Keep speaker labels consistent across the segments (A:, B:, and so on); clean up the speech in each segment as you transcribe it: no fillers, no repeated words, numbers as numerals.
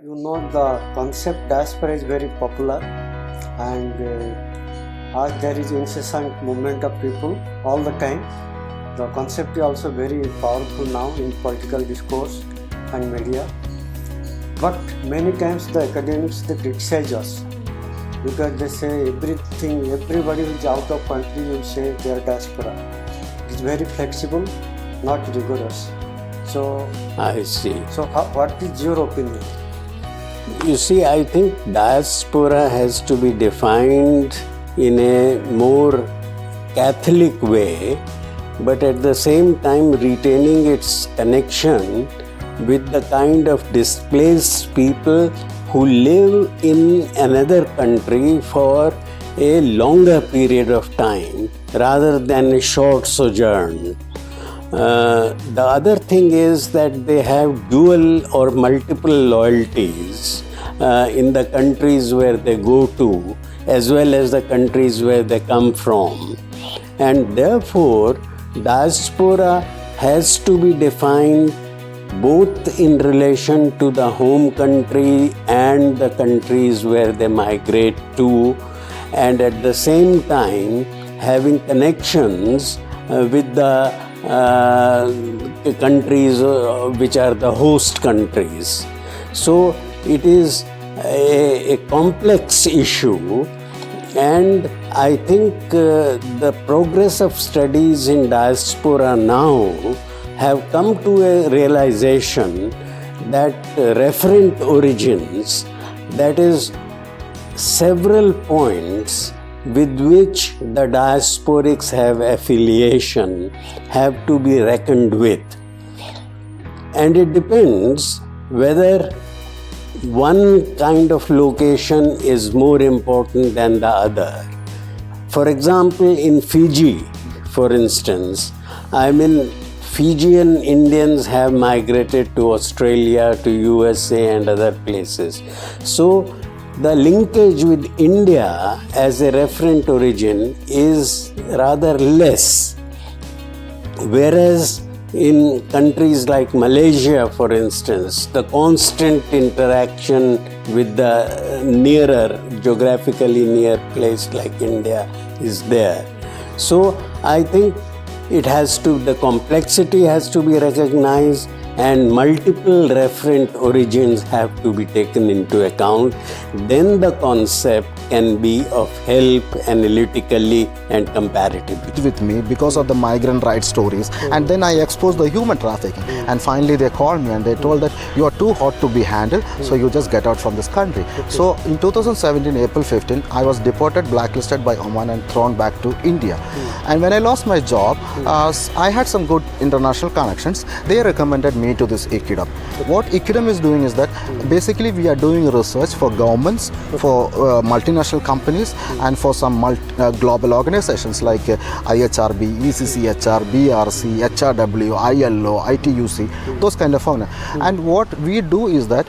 A: the concept diaspora is very popular, and as there is incessant movement of people all the time, the concept is also very powerful now in political discourse and media. But many times the academics, they criticize us because they say everybody who is out of country will say they are diaspora. It is very flexible, not rigorous. So
B: I see.
A: So what is your opinion?
B: You see, I think diaspora has to be defined in a more Catholic way, but at the same time retaining its connection with the kind of displaced people who live in another country for a longer period of time rather than a short sojourn. The other thing is that they have dual or multiple loyalties in the countries where they go to, as well as the countries where they come from. And therefore, diaspora has to be defined both in relation to the home country and the countries where they migrate to, and at the same time having connections with the countries which are the host countries. So it is a complex issue, and I think the progress of studies in diaspora now have come to a realization that referent origins, that is, several points with which the diasporics have affiliation, have to be reckoned with. And it depends whether one kind of location is more important than the other. For example, in Fiji, for instance, Fijian Indians have migrated to Australia, to USA and other places. So the linkage with India as a referent origin is rather less. Whereas in countries like Malaysia, for instance, the constant interaction with the geographically near place like India is there. So I think the complexity has to be recognized, and multiple referent origins have to be taken into account. Then the concept can be of help analytically and comparatively.
C: With me because of the migrant rights stories, and then I exposed the human trafficking, and finally they called me and they told that you are too hot to be handled, so you just get out from this country. So in 2017, April 15, I was deported, blacklisted by Oman and thrown back to India. And when I lost my job, I had some good international connections. They recommended me to this ICIDM. What ICIDM is doing is that basically we are doing research for governments, for multinational companies, and for some global organizations like IHRB, ECCHR, BRC, HRW, ILO, ITUC, those kind of things. And what we do is that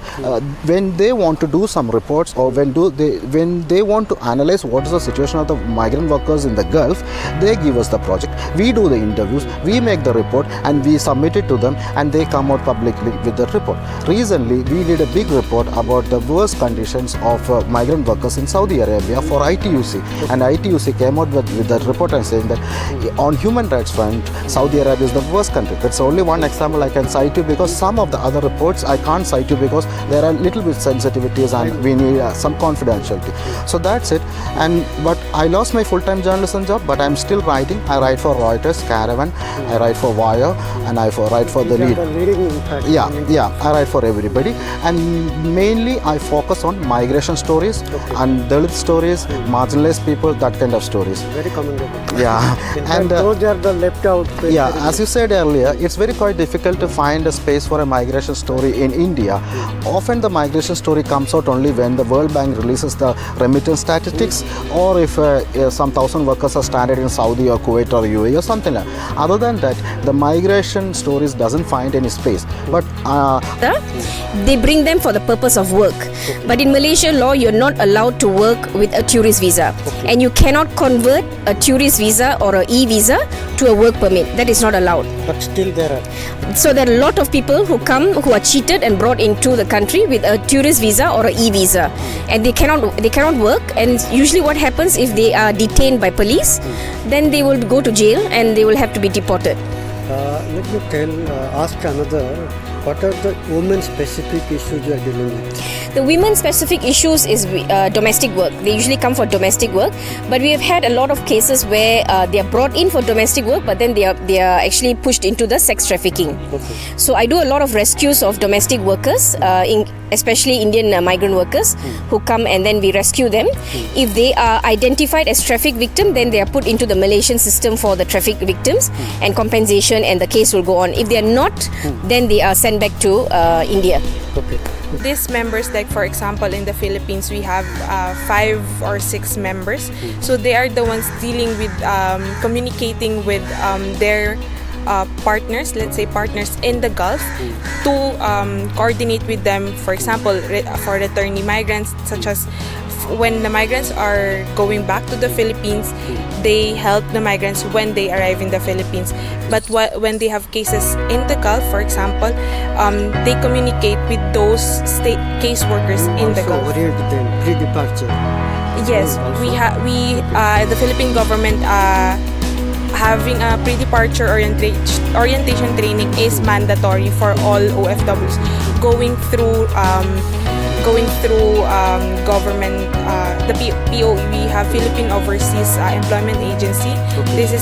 C: when they want to do some reports, or when they want to analyze what is the situation of the migrant workers in the Gulf, they give us the project. We do the interviews, we make the report, and we submit it to them, and they come out publicly with the report. Recently, we did a big report about the worst conditions of migrant workers in Saudi Arabia for ITUC, and ITUC came out with the report and saying that on human rights front, Saudi Arabia is the worst country. That's only one example I can cite you, because some of the other reports I can't cite you because there are little bit sensitivities and we need some confidentiality. So that's it. But I lost my full-time journalism job, but I'm still writing. I write for Reuters, Caravan, I write for Wire, and I write for the Lead. I write for everybody, and mainly I focus on migration stories and Dalit stories, marginalized people, that kind of stories.
A: Very commendable.
C: Yeah,
A: and those are the left out.
C: Yeah, as you said earlier, it's very quite difficult to find a space for a migration story in India. Often the migration story comes out only when the World Bank releases the remittance statistics, or if some 1,000 workers are stranded in Saudi or Kuwait or UAE or something like that. Other than that, the migration stories doesn't find any space space. But
D: they bring them for the purpose of work. But in Malaysia law, you're not allowed to work with a tourist visa. And you cannot convert a tourist visa or a e-visa to a work permit. That is not allowed.
A: But still there are.
D: So there are a lot of people who come who are cheated and brought into the country with a tourist visa or a e-visa, and they cannot work. And usually what happens, if they are detained by police, then they will go to jail and they will have to be deported.
A: Let me ask another. What are the women-specific issues you are dealing with?
D: The women-specific issues is domestic work. They usually come for domestic work, but we have had a lot of cases where they are brought in for domestic work, but then they are actually pushed into the sex trafficking.
A: Okay.
D: So I do a lot of rescues of domestic workers, especially Indian migrant workers who come, and then we rescue them. If they are identified as traffic victim, then they are put into the Malaysian system for the traffic victims and compensation, and the case will go on. If they are not, then they are sent back to India.
A: Okay.
E: These members, like for example in the Philippines, we have 5 or 6 members. So they are the ones dealing with communicating with their partners, let's say partners in the Gulf, to coordinate with them, for example, for returnee migrants, such as when the migrants are going back to the Philippines, they help the migrants when they arrive in the Philippines. But when they have cases in the Gulf, for example, they communicate with those state caseworkers in the Gulf.
A: Orient them pre-departure.
E: Yes, the Philippine government having a pre-departure orientation training is mandatory for all OFWs going through government, the POE. We have Philippine Overseas Employment Agency. This is